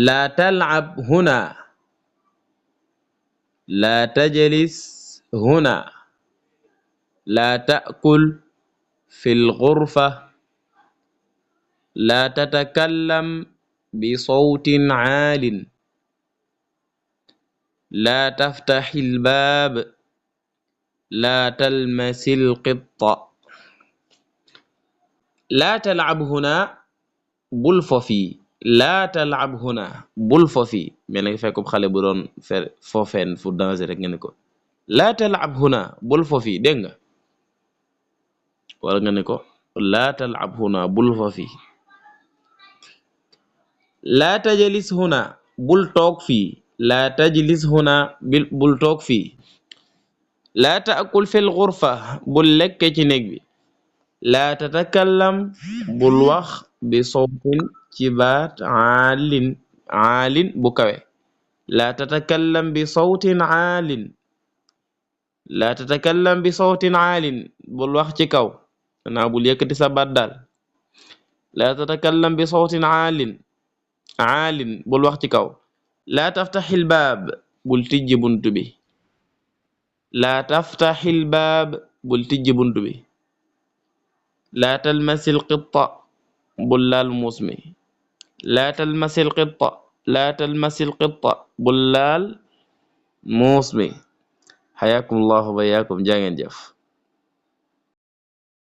laa talcab huna laa tajlis huna laa taakul fi lgurfa laa tatakallam bisawtin caalin laa taftaxi lbaab laa talmasi lqitta laa talcab huna bul fo fii laa talcab huna bul fo fii mel na nga fekk xale bu doon fo fenn fu danger rek nga ne ko laa talcab huna bul fo fii dégg nga wala nga ne ko laa talcab huna bul fo fii laa tajlis huna bul toog fii laa tajlis huna bul toog fii laa taakul fil gurfa bul lekk ci néeg bi laa tatakallam bul wax bi sawtin ci baat aalin bu kawe laa tatakallam bi sawtin aalin laa tatakallam bi sawtin aalin bul wax ci kaw naa bul yëkkati sa baat daal laa tatakallam bi sawtin aalin bul wax ci kaw laa taftaxil baab bul tijji buntu bi laa taftaxil baab bul tijji buntu bi laa talmasil qitta bul laal muus mi laa talmasil qitta bul laal muus mi xayaakum allahu wa iyaakum jaa ngeen jëf